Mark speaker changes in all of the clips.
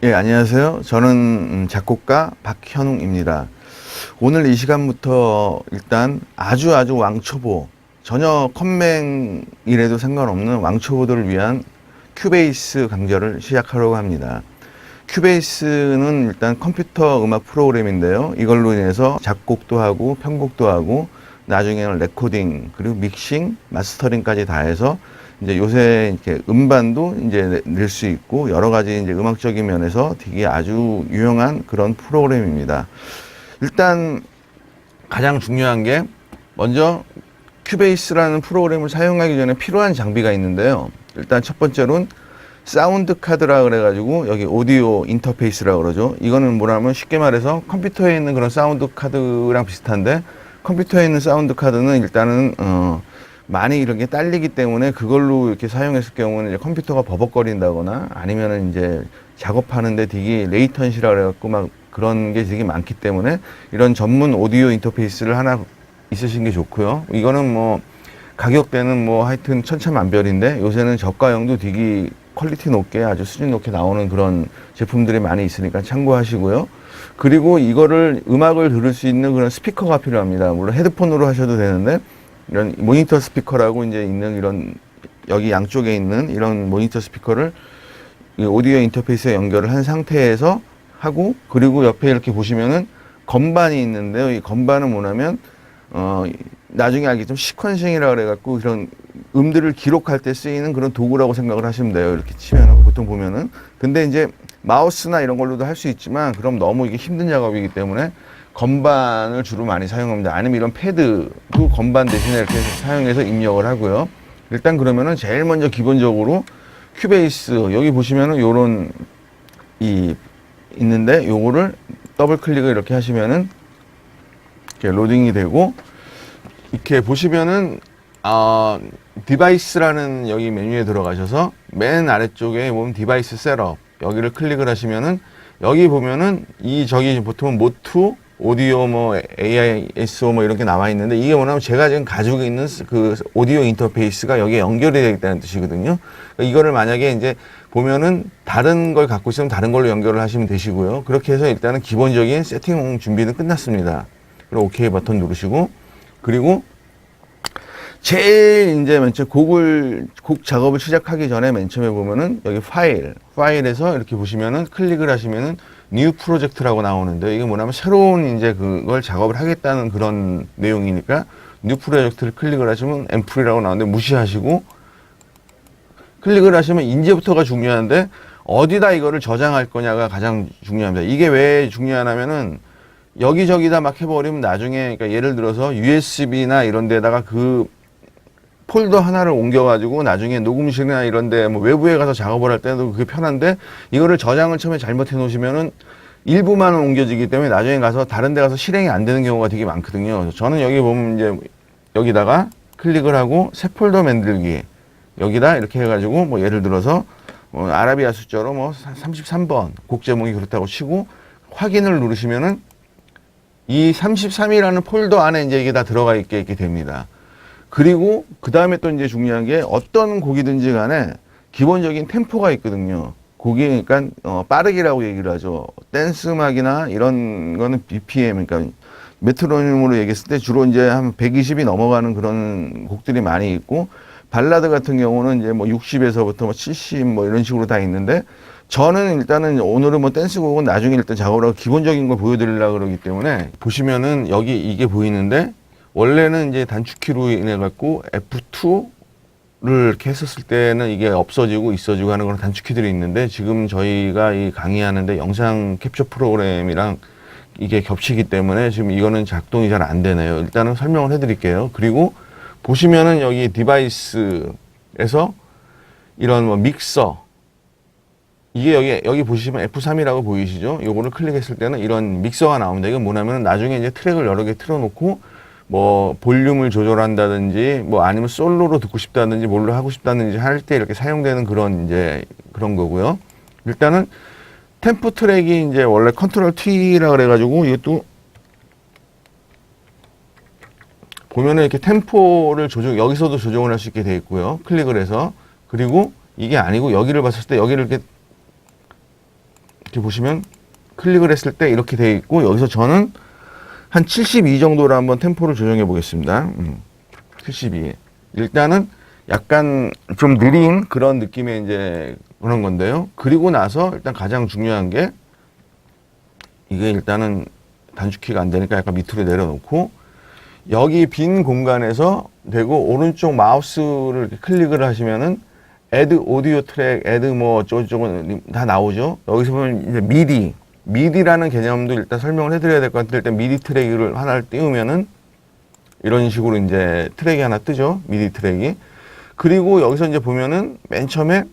Speaker 1: 예, 안녕하세요. 저는 작곡가 박현웅입니다. 오늘 이 시간부터 일단 아주 왕초보, 전혀 컴맹이라도 상관없는 왕초보들을 위한 큐베이스 강좌를 시작하려고 합니다. 큐베이스는 일단 컴퓨터 음악 프로그램인데요. 이걸로 인해서 작곡도 하고 편곡도 하고 나중에는 레코딩 그리고 믹싱, 마스터링까지 다 해서 이제 요새 이렇게 음반도 이제 낼 수 있고 여러 가지 이제 음악적인 면에서 되게 아주 유용한 그런 프로그램입니다. 일단 가장 중요한 게 먼저 큐베이스라는 프로그램을 사용하기 전에 필요한 장비가 있는데요. 일단 첫 번째로는 사운드 카드라 그래가지고 여기 오디오 인터페이스라 그러죠. 이거는 뭐냐면 쉽게 말해서 컴퓨터에 있는 그런 사운드 카드랑 비슷한데 컴퓨터에 있는 사운드 카드는 일단은 많이 이렇게 딸리기 때문에 그걸로 이렇게 사용했을 경우는 이제 컴퓨터가 버벅거린다거나 아니면은 이제 작업하는데 되게 레이턴시라 그래갖고 막 그런 게 되게 많기 때문에 이런 전문 오디오 인터페이스를 하나 있으신 게 좋고요. 이거는 뭐 가격대는 뭐 하여튼 천차만별인데 요새는 저가형도 되게 퀄리티 높게 아주 수준 높게 나오는 그런 제품들이 많이 있으니까 참고하시고요. 그리고 이거를 음악을 들을 수 있는 그런 스피커가 필요합니다. 물론 헤드폰으로 하셔도 되는데 이런 모니터 스피커라고 이제 있는 이런 여기 양쪽에 있는 이런 모니터 스피커를 오디오 인터페이스에 연결을 한 상태에서 하고 그리고 옆에 이렇게 보시면은 건반이 있는데요. 이 건반은 뭐냐면 나중에 알겠지만 시퀀싱이라 그래갖고 이런 음들을 기록할 때 쓰이는 그런 도구라고 생각을 하시면 돼요. 이렇게 치면은 보통 보면은 근데 이제 마우스나 이런 걸로도 할 수 있지만 그럼 너무 이게 힘든 작업이기 때문에 건반을 주로 많이 사용합니다. 아니면 이런 패드도 건반 대신에 이렇게 사용해서 입력을 하고요. 일단 그러면은 제일 먼저 기본적으로 큐베이스 여기 보시면은 요런 이 있는데 요거를 더블 클릭을 이렇게 하시면은 이렇게 로딩이 되고 이렇게 보시면은 디바이스라는 여기 메뉴에 들어가셔서 맨 아래쪽에 보면 디바이스 셋업 여기를 클릭을 하시면은 여기 보면은 이 저기 보통은 모투 오디오 뭐 AISO 뭐 이렇게 나와 있는데 이게 뭐냐면 제가 지금 가지고 있는 그 오디오 인터페이스가 여기에 연결이 되어 있다는 뜻이거든요. 그러니까 이거를 만약에 이제 보면은 다른 걸 갖고 있으면 다른 걸로 연결을 하시면 되시고요. 그렇게 해서 일단은 기본적인 세팅 준비는 끝났습니다. 그리고 OK 버튼 누르시고 그리고 제일 이제 맨 처음 곡 작업을 시작하기 전에 맨 처음에 보면은 여기 파일에서 이렇게 보시면은 클릭을 하시면은 뉴 프로젝트라고 나오는데 이게 뭐냐면 새로운 이제 그걸 작업을 하겠다는 그런 내용이니까 뉴 프로젝트를 클릭을 하시면 앰플이라고 나오는데 무시하시고 클릭을 하시면 이제부터가 중요한데 어디다 이거를 저장할 거냐가 가장 중요합니다. 이게 왜 중요하냐면은 여기저기다 막 해버리면 나중에 그러니까 예를 들어서 USB나 이런 데다가 그 폴더 하나를 옮겨가지고 나중에 녹음실이나 이런데 뭐 외부에 가서 작업을 할 때도 그게 편한데 이거를 저장을 처음에 잘못해 놓으시면은 일부만 옮겨지기 때문에 나중에 가서 다른 데 가서 실행이 안 되는 경우가 되게 많거든요. 저는 여기 보면 이제 여기다가 클릭을 하고 새 폴더 만들기 여기다 이렇게 해가지고 뭐 예를 들어서 아라비아 숫자로 뭐 33번 곡 제목이 그렇다고 치고 확인을 누르시면은 이 33이라는 폴더 안에 이제 이게 다 들어가 있게 됩니다. 그리고 그 다음에 또 이제 중요한 게 어떤 곡이든지 간에 기본적인 템포가 있거든요. 곡이 그러니까 빠르기라고 얘기를 하죠. 댄스 음악이나 이런 거는 BPM 그러니까 메트로놈으로 얘기했을 때 주로 이제 한 120이 넘어가는 그런 곡들이 많이 있고 발라드 같은 경우는 이제 뭐 60에서부터 뭐 70 뭐 이런 식으로 다 있는데 저는 일단은 오늘은 뭐 댄스곡은 나중에 일단 작업을 하고 기본적인 걸 보여드리려고 그러기 때문에 보시면은 여기 이게 보이는데 원래는 이제 단축키로 인해 갖고 F2를 이렇게 했었을 때는 이게 없어지고 있어지고 하는 그런 단축키들이 있는데 지금 저희가 이 강의하는데 영상 캡처 프로그램이랑 이게 겹치기 때문에 지금 이거는 작동이 잘 안 되네요. 일단은 설명을 해 드릴게요. 그리고 보시면은 여기 디바이스에서 이런 뭐 믹서 이게 여기 보시면 F3이라고 보이시죠? 요거를 클릭했을 때는 이런 믹서가 나옵니다. 이건 뭐냐면 나중에 이제 트랙을 여러 개 틀어놓고 뭐 볼륨을 조절한다든지 뭐 아니면 솔로로 듣고 싶다든지 뭘로 하고 싶다든지 할 때 이렇게 사용되는 그런 이제 그런 거고요. 일단은 템포 트랙이 이제 원래 컨트롤 T라 그래가지고 이것도 보면은 이렇게 템포를 여기서도 조정을 할 수 있게 되어 있고요. 클릭을 해서 그리고 이게 아니고 여기를 봤을 때 여기를 이렇게 이렇게 보시면 클릭을 했을 때 이렇게 되어 있고, 여기서 저는 한 72 정도로 한번 템포를 조정해 보겠습니다. 72. 일단은 약간 좀 느린 그런 느낌의 이제 그런 건데요. 그리고 나서 일단 가장 중요한 게, 이게 일단은 단축키가 안 되니까 약간 밑으로 내려놓고, 여기 빈 공간에서 되고 오른쪽 마우스를 이렇게 클릭을 하시면은 add 오디오 트랙, add 뭐 어쩌고저쩌고 다 나오죠. 여기서 보면 이제 미디라는 개념도 일단 설명을 해드려야 될 것 같은데, 일단 미디 트랙을 하나를 띄우면은 이런 식으로 이제 트랙이 하나 뜨죠. 미디 트랙이. 그리고 여기서 이제 보면은 맨 처음에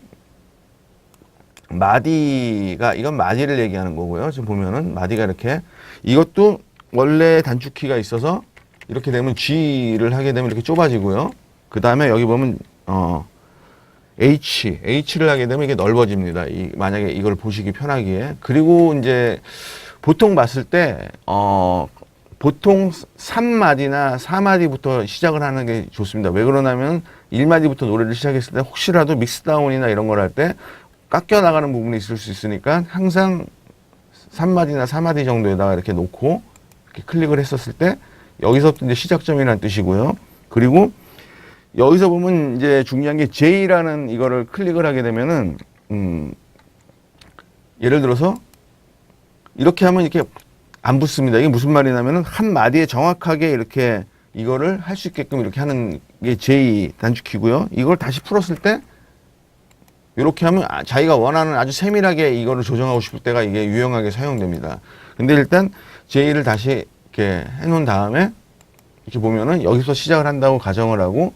Speaker 1: 마디가, 이건 마디를 얘기하는 거고요. 지금 보면은 마디가 이렇게, 이것도 원래 단축키가 있어서 이렇게 되면 G를 하게 되면 이렇게 좁아지고요. 그 다음에 여기 보면 H를 하게 되면 이게 넓어집니다. 만약에 이걸 보시기 편하기에. 그리고 이제 보통 봤을 때 보통 3마디나 4마디부터 시작을 하는 게 좋습니다. 왜 그러냐면 1마디부터 노래를 시작했을 때 혹시라도 믹스다운이나 이런 걸 할 때 깎여 나가는 부분이 있을 수 있으니까 항상 3마디나 4마디 정도에다가 이렇게 놓고 이렇게 클릭을 했었을 때, 여기서부터 이제 시작점이라는 뜻이고요. 그리고 여기서 보면 이제 중요한 게 J라는 이거를 클릭을 하게 되면은 예를 들어서 이렇게 하면 이렇게 안 붙습니다. 이게 무슨 말이냐면은 한 마디에 정확하게 이렇게 이거를 할 수 있게끔 이렇게 하는 게 J 단축키고요. 이걸 다시 풀었을 때 이렇게 하면 자기가 원하는 아주 세밀하게 이거를 조정하고 싶을 때가 이게 유용하게 사용됩니다. 근데 일단 J를 다시 이렇게 해놓은 다음에 이렇게 보면은 여기서 시작을 한다고 가정을 하고,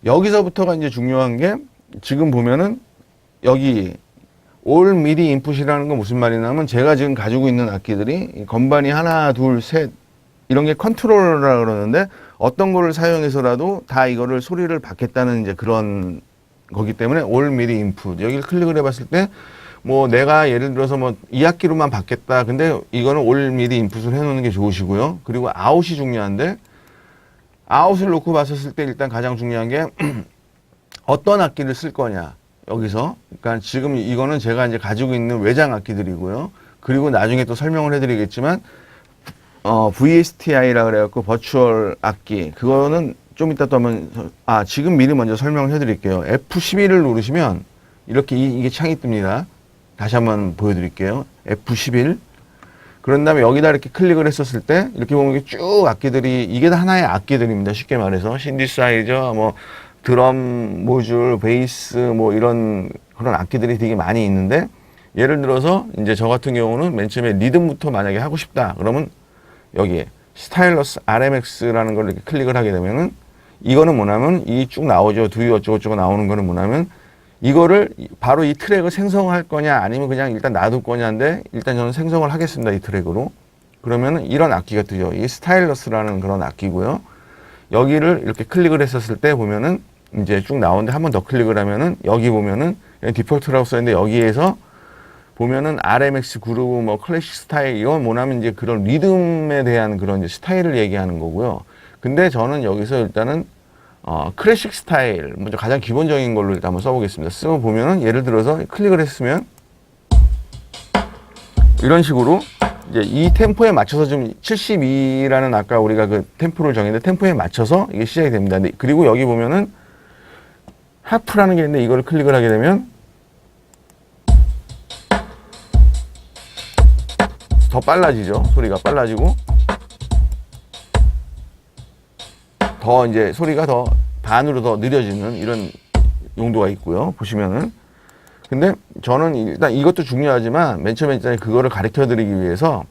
Speaker 1: 여기서부터가 이제 중요한 게, 지금 보면은 여기 올 미디 인풋이라는 건 무슨 말이냐면, 제가 지금 가지고 있는 악기들이 건반이 하나, 둘, 셋 이런 게 컨트롤러라 그러는데, 어떤 거를 사용해서라도 다 이거를 소리를 받겠다는 이제 그런 거기 때문에 올 미디 인풋, 여기를 클릭을 해봤을 때 뭐 내가 예를 들어서 뭐 이 악기로만 받겠다. 근데 이거는 올 미디 인풋을 해놓는 게 좋으시고요. 그리고 아웃이 중요한데, 아웃을 놓고 봤었을 때 일단 가장 중요한 게 어떤 악기를 쓸 거냐. 여기서. 그러니까 지금 이거는 제가 이제 가지고 있는 외장 악기들이고요. 그리고 나중에 또 설명을 해드리겠지만, VSTI라 그래갖고 버추얼 악기. 그거는 좀 이따 또 한번, 지금 미리 먼저 설명을 해드릴게요. F11을 누르시면 이렇게 이게 창이 뜹니다. 다시 한번 보여드릴게요. F11. 그런 다음에 여기다 이렇게 클릭을 했었을 때 이렇게 보면 이게 쭉 악기들이, 이게 다 하나의 악기들입니다. 쉽게 말해서 신디사이저, 뭐 드럼 모듈, 베이스, 뭐 이런 그런 악기들이 되게 많이 있는데, 예를 들어서 이제 저 같은 경우는 맨 처음에 리듬부터 만약에 하고 싶다 그러면 여기에 스타일러스 RMX라는 걸 이렇게 클릭을 하게 되면은, 이거는 뭐냐면 이 쭉 나오죠. 두유 어쩌고저쩌고 나오는 거는 뭐냐면, 이거를 바로 이 트랙을 생성할 거냐 아니면 그냥 일단 놔둘 거냐인데, 일단 저는 생성을 하겠습니다. 이 트랙으로. 그러면은 이런 악기가 뜨죠. 이게 스타일러스라는 그런 악기고요. 여기를 이렇게 클릭을 했었을 때 보면은 이제 쭉 나오는데, 한 번 더 클릭을 하면은 여기 보면은 디폴트라고 써있는데, 여기에서 보면은 RMX 그루브, 뭐 클래식 스타일, 이건 뭐냐면 이제 그런 리듬에 대한 그런 이제 스타일을 얘기하는 거고요. 근데 저는 여기서 일단은 클래식 스타일, 먼저 가장 기본적인 걸로 일단 한번 써보겠습니다. 쓰고 보면은 예를 들어서 클릭을 했으면 이런 식으로 이제 이 템포에 맞춰서 좀 72라는 아까 우리가 그 템포를 정했는데, 템포에 맞춰서 이게 시작이 됩니다. 근데 그리고 여기 보면은 하프라는 게 있는데, 이걸 클릭을 하게 되면 더 빨라지죠. 소리가 빨라지고 더 이제 소리가 더 반으로 더 느려지는 이런 용도가 있고요. 보시면은. 근데 저는 일단 이것도 중요하지만 맨 처음에 일단 그거를 가르쳐 드리기 위해서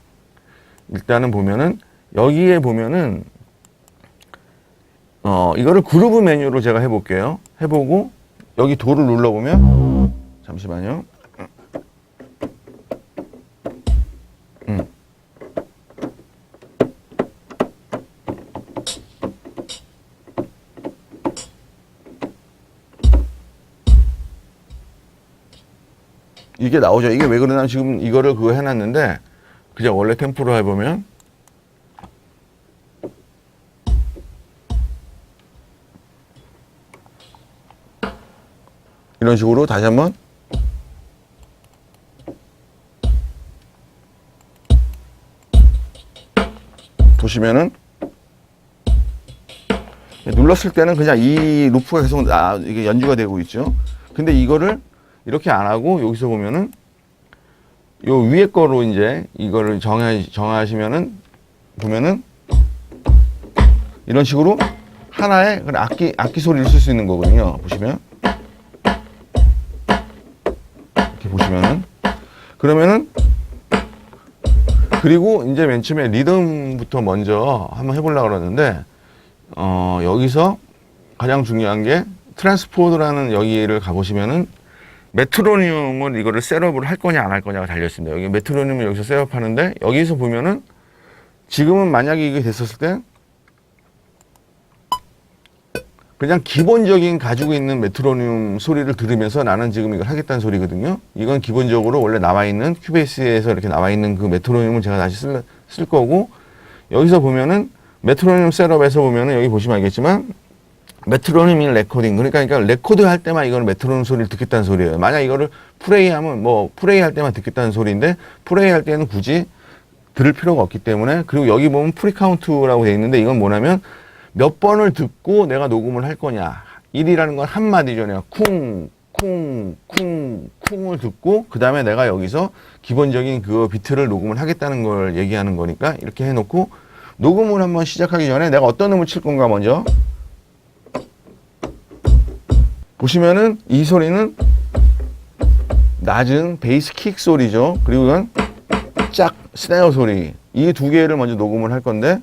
Speaker 1: 일단은 보면은 여기에 보면은 이거를 그루브 메뉴로 제가 해볼게요. 해보고 여기 도를 눌러보면, 잠시만요. 이게 나오죠. 이게 왜 그러냐면 지금 이거를 그거 해놨는데, 그냥 원래 템포로 해보면 이런 식으로 다시 한번 보시면은 눌렀을 때는 그냥 이 루프가 계속 이게 연주가 되고 있죠. 근데 이거를 이렇게 안 하고 여기서 보면은 요 위에 거로 이제 이거를 정하시면은 보면은 이런 식으로 하나의 악기 소리를 쓸 수 있는 거거든요. 보시면 이렇게 보시면은 그러면은 그리고 이제 맨 처음에 리듬부터 먼저 한번 해보려고 그러는데 여기서 가장 중요한 게 트랜스포드라는 여기를 가보시면은 메트로놈을 이거를 셋업을 할 거냐 안 할 거냐가 달려있습니다. 여기 메트로놈을 여기서 셋업하는데 여기서 보면은 지금은 만약에 이게 됐었을 때 그냥 기본적인 가지고 있는 메트로놈 소리를 들으면서 나는 지금 이걸 하겠다는 소리거든요. 이건 기본적으로 원래 나와 있는 큐베이스에서 이렇게 나와 있는 그 메트로놈을 제가 다시 쓸 거고 여기서 보면은 메트로놈 셋업에서 보면은 여기 보시면 알겠지만 메트로놈 인 레코딩 그러니까 레코드 할 때만 이거는 메트로놈 소리를 듣겠다는 소리예요. 만약 이거를 플레이하면 뭐 플레이 할 때만 듣겠다는 소리인데 플레이 할 때는 굳이 들을 필요가 없기 때문에 그리고 여기 보면 프리카운트라고 되어 있는데 이건 뭐냐면 몇 번을 듣고 내가 녹음을 할 거냐. 1이라는 건 한마디죠. 내가 쿵, 쿵, 쿵, 쿵을 듣고 그 다음에 내가 여기서 기본적인 그 비트를 녹음을 하겠다는 걸 얘기하는 거니까 이렇게 해놓고 녹음을 한번 시작하기 전에 내가 어떤 음을 칠 건가 먼저 보시면은 이 소리는 낮은 베이스 킥 소리죠. 그리고 이건 짝 스네어 소리 이 두 개를 먼저 녹음을 할 건데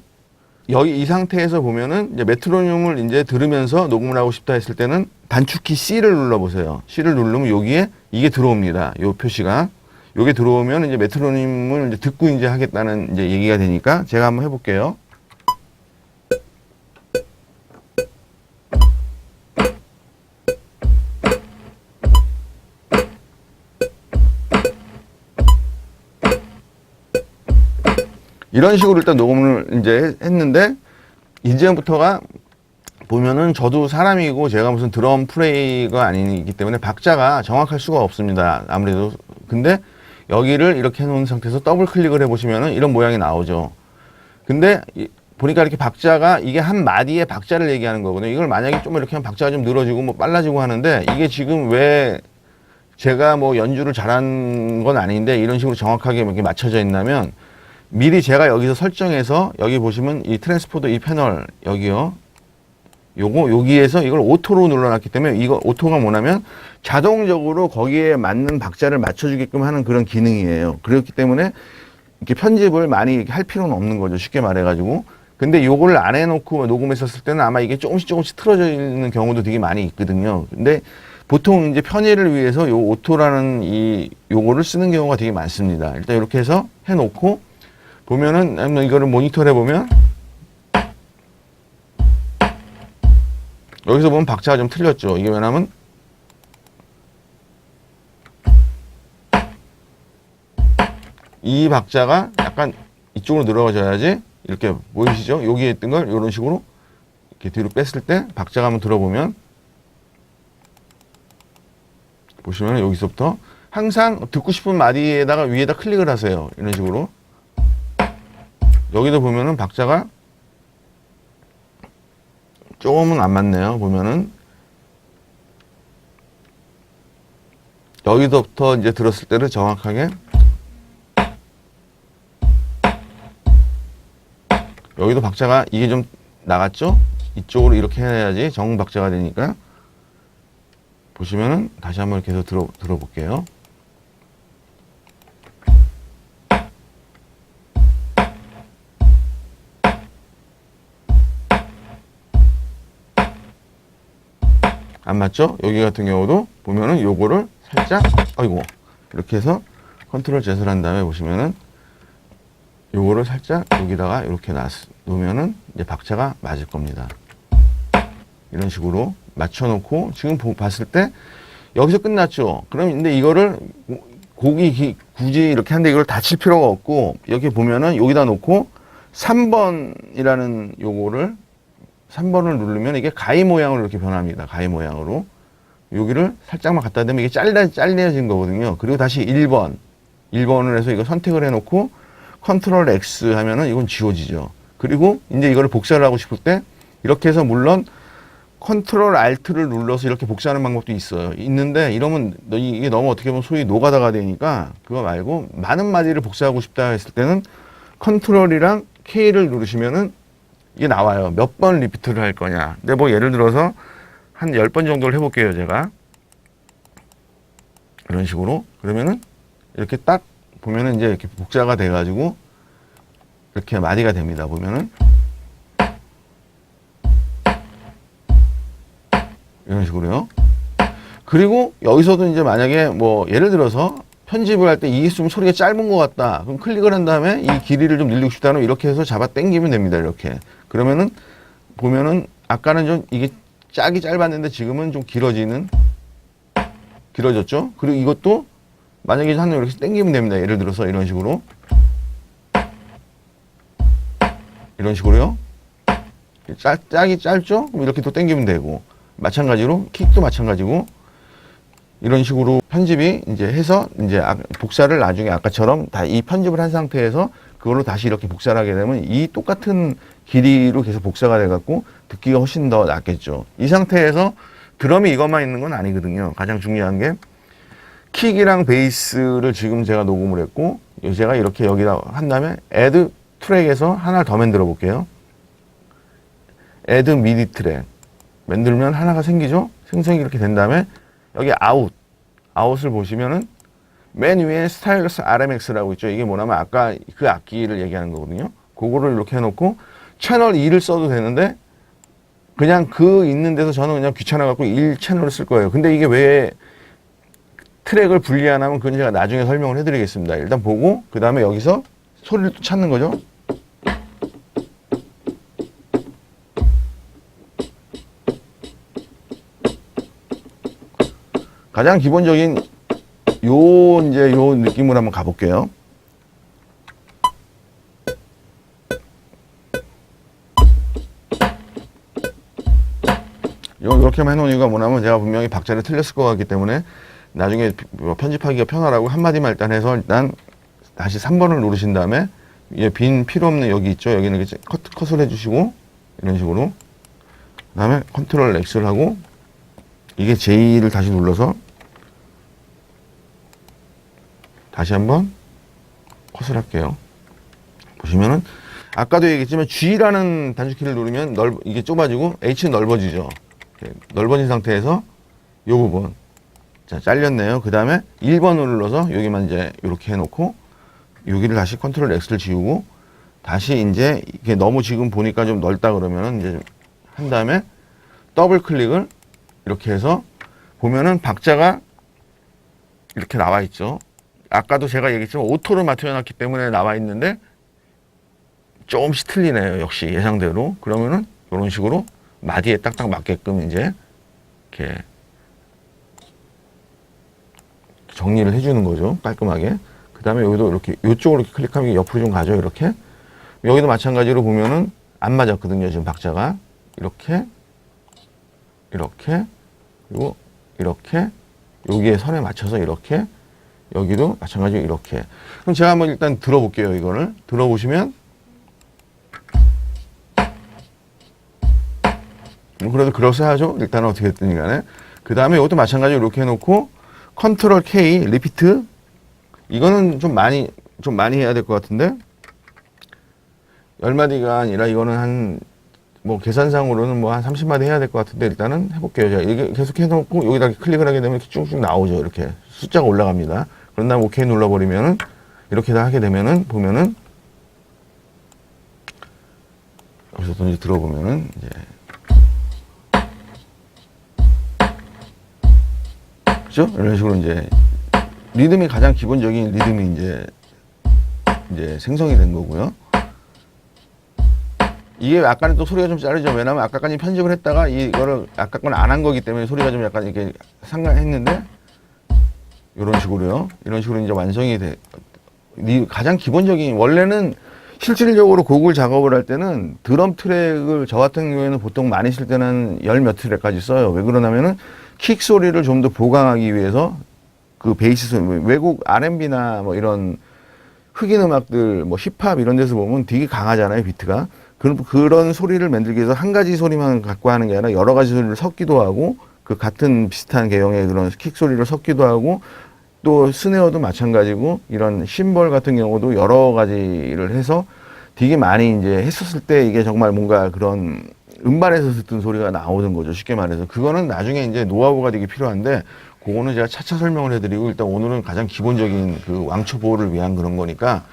Speaker 1: 여기 이 상태에서 보면은 이제 메트로놈을 이제 들으면서 녹음을 하고 싶다 했을 때는 단축키 C를 눌러보세요. C를 누르면 여기에 이게 들어옵니다. 요 표시가. 요게 들어오면 이제 메트로놈을 이제 듣고 이제 하겠다는 이제 얘기가 되니까 제가 한번 해볼게요. 이런 식으로 일단 녹음을 이제 했는데 이제부터가 보면은 저도 사람이고 제가 무슨 드럼 플레이가 아니기 때문에 박자가 정확할 수가 없습니다. 아무래도 근데 여기를 이렇게 해놓은 상태에서 더블 클릭을 해보시면은 이런 모양이 나오죠. 근데 보니까 이렇게 박자가 이게 한 마디의 박자를 얘기하는 거거든요. 이걸 만약에 좀 이렇게 하면 박자가 좀 늘어지고 뭐 빨라지고 하는데 이게 지금 왜 제가 뭐 연주를 잘한 건 아닌데 이런 식으로 정확하게 이렇게 맞춰져 있냐면 미리 제가 여기서 설정해서 여기 보시면 이 트랜스포더 이 패널 여기요. 여기에서 이걸 오토로 눌러놨기 때문에 이거 오토가 뭐냐면 자동적으로 거기에 맞는 박자를 맞춰주게끔 하는 그런 기능이에요. 그렇기 때문에 이렇게 편집을 많이 할 필요는 없는 거죠. 쉽게 말해가지고. 근데 요거를 안 해놓고 녹음했었을 때는 아마 이게 조금씩 틀어져 있는 경우도 되게 많이 있거든요. 근데 보통 이제 편의를 위해서 요 오토라는 요거를 쓰는 경우가 되게 많습니다. 일단 이렇게 해서 해놓고 보면은 한번 이거를 모니터를 해보면 여기서 보면 박자가 좀 틀렸죠. 이게 왜냐면 이 박자가 약간 이쪽으로 늘어져야지 이렇게 보이시죠? 여기에 있던 걸 이런 식으로 이렇게 뒤로 뺐을 때 박자가 한번 들어보면 보시면 여기서부터 항상 듣고 싶은 마디에다가 위에다 클릭을 하세요. 이런 식으로 여기도 보면은 박자가 조금은 안 맞네요. 보면은 여기서부터 이제 들었을 때는 정확하게 여기도 박자가 이게 좀 나갔죠? 이쪽으로 이렇게 해야지 정 박자가 되니까 보시면은 다시 한번 이렇게 해서 들어볼게요. 안 맞죠? 여기 같은 경우도 보면은 요거를 살짝 아이고 이렇게 해서 컨트롤 Z를 한 다음에 보시면은 요거를 살짝 여기다가 이렇게 놓으면은 이제 박자가 맞을 겁니다. 이런 식으로 맞춰놓고 지금 봤을 때 여기서 끝났죠. 그럼 근데 이거를 굳이 이렇게 하는데 이걸 다 칠 필요가 없고 여기 보면은 여기다 놓고 3번이라는 요거를 3번을 누르면 이게 가위 모양으로 이렇게 변합니다. 가위 모양으로. 여기를 살짝만 갖다 대면 이게 잘려진 거거든요. 그리고 다시 1번을 해서 이거 선택을 해놓고 컨트롤 X 하면은 이건 지워지죠. 그리고 이제 이거를 복사를 하고 싶을 때 이렇게 해서 물론 컨트롤 알트를 눌러서 이렇게 복사하는 방법도 있어요. 있는데 이러면 이게 너무 어떻게 보면 소위 노가다가 되니까 그거 말고 많은 마디를 복사하고 싶다 했을 때는 컨트롤이랑 K를 누르시면은 이게 나와요. 몇 번 리피트를 할 거냐. 근데 뭐 예를 들어서 한 10번 정도를 해볼게요, 제가. 이런 식으로. 그러면은 이렇게 딱 보면은 이제 이렇게 복사가 돼가지고 이렇게 마디가 됩니다. 보면은. 이런 식으로요. 그리고 여기서도 이제 만약에 뭐 예를 들어서 편집을 할 때 이게 좀 소리가 짧은 것 같다. 그럼 클릭을 한 다음에 이 길이를 좀 늘리고 싶다면 이렇게 해서 잡아 당기면 됩니다. 이렇게. 그러면은 보면은 아까는 좀 이게 짝이 짧았는데 지금은 좀 길어졌죠. 그리고 이것도 만약에 한 이렇게 당기면 됩니다. 예를 들어서 이런 식으로. 이런 식으로요. 짝이 짧죠? 그럼 이렇게 또 당기면 되고. 마찬가지로 킥도 마찬가지고 이런 식으로 편집이 이제 해서 이제 복사를 나중에 아까처럼 다 이 편집을 한 상태에서 그걸로 다시 이렇게 복사를 하게 되면 이 똑같은 길이로 계속 복사가 돼 갖고 듣기가 훨씬 더 낫겠죠. 이 상태에서 드럼이 이것만 있는 건 아니거든요. 가장 중요한 게 킥이랑 베이스를 지금 제가 녹음을 했고 제가 이렇게 여기다 한 다음에 애드 트랙에서 하나를 더 만들어 볼게요. 애드 미디 트랙 만들면 하나가 생기죠? 생성이 이렇게 된 다음에 여기 아웃을 보시면은 맨 위에 스타일러스 RMX라고 있죠. 이게 뭐냐면 아까 그 악기를 얘기하는 거거든요. 그거를 이렇게 해놓고 채널 2를 써도 되는데 그냥 그 있는 데서 저는 그냥 귀찮아 갖고 1 채널을 쓸 거예요. 근데 이게 왜 트랙을 분리 안 하면 그건 제가 나중에 설명을 해드리겠습니다. 일단 보고 그 다음에 여기서 소리를 또 찾는 거죠. 가장 기본적인 요 느낌으로 한번 가볼게요. 이렇게만 해놓은 이유가 뭐냐면 제가 분명히 박자를 틀렸을 것 같기 때문에 나중에 편집하기가 편하라고 한마디만 일단 해서 일단 다시 3번을 누르신 다음에 빈 필요 없는 여기 있죠. 여기는 이렇게 컷을 해주시고 이런 식으로 그 다음에 컨트롤 X를 하고 이게 J를 다시 눌러서 다시 한번 컷을 할게요. 보시면은 아까도 얘기했지만 G라는 단축키를 누르면 이게 좁아지고 H는 넓어지죠. 넓어진 상태에서 이 부분 자 잘렸네요. 그 다음에 1번을 눌러서 여기만 이제 이렇게 해놓고 여기를 다시 컨트롤 X를 지우고 다시 이제 이게 너무 지금 보니까 좀 넓다 그러면은 이제 한 다음에 더블 클릭을 이렇게 해서 보면은 박자가 이렇게 나와 있죠. 아까도 제가 얘기했지만 오토로 맞춰놨기 때문에 나와 있는데 조금씩 틀리네요. 역시 예상대로. 그러면은 이런 식으로 마디에 딱딱 맞게끔 이제 이렇게 정리를 해주는 거죠. 깔끔하게. 그 다음에 여기도 이렇게 이쪽으로 이렇게 클릭하면 옆으로 좀 가죠. 이렇게. 여기도 마찬가지로 보면은 안 맞았거든요. 지금 박자가. 이렇게 그리고 이렇게 여기에 선에 맞춰서 이렇게 여기도 마찬가지로 이렇게. 그럼 제가 한번 일단 들어볼게요. 이거를 들어보시면 그래도 그럴싸하죠. 일단은 어떻게 됐든 간에. 그 다음에 이것도 마찬가지로 이렇게 해놓고 컨트롤 K 리피트 이거는 좀 많이 해야 될 것 같은데 10마디가 아니라 이거는 한 뭐 계산상으로는 뭐 한 30마디 해야 될 것 같은데 일단은 해볼게요. 제가 이게 계속 해놓고 여기다 클릭을 하게 되면 이렇게 쭉쭉 나오죠. 이렇게 숫자가 올라갑니다. 그런 다음 OK 눌러버리면은 이렇게 다 하게 되면은 보면은 여기서 이제 들어보면은 이제 그죠? 이런 식으로 이제 리듬이 가장 기본적인 리듬이 이제 생성이 된 거고요. 이게 아까는 또 소리가 좀 자르죠. 왜냐면 아까까지 편집을 했다가 이거를 아까 건 안 한 거기 때문에 소리가 좀 약간 이렇게 상관했는데 이런 식으로요. 이런 식으로 이제 완성이 돼. 가장 기본적인 원래는 실질적으로 곡을 작업을 할 때는 드럼 트랙을 저 같은 경우에는 보통 많이 쓸 때는 열 몇 트랙까지 써요. 왜 그러냐면은 킥 소리를 좀 더 보강하기 위해서 그 베이스 소리, 외국 R&B나 뭐 이런 흑인 음악들, 뭐 힙합 이런 데서 보면 되게 강하잖아요, 비트가. 그런 소리를 만들기 위해서 한 가지 소리만 갖고 하는 게 아니라 여러 가지 소리를 섞기도 하고 그 같은 비슷한 개형의 그런 킥 소리를 섞기도 하고 또 스네어도 마찬가지고 이런 심벌 같은 경우도 여러 가지를 해서 되게 많이 이제 했었을 때 이게 정말 뭔가 그런 음반에서 듣던 소리가 나오는 거죠. 쉽게 말해서. 그거는 나중에 이제 노하우가 되게 필요한데 그거는 제가 차차 설명을 해드리고 일단 오늘은 가장 기본적인 그 왕초 보호를 위한 그런 거니까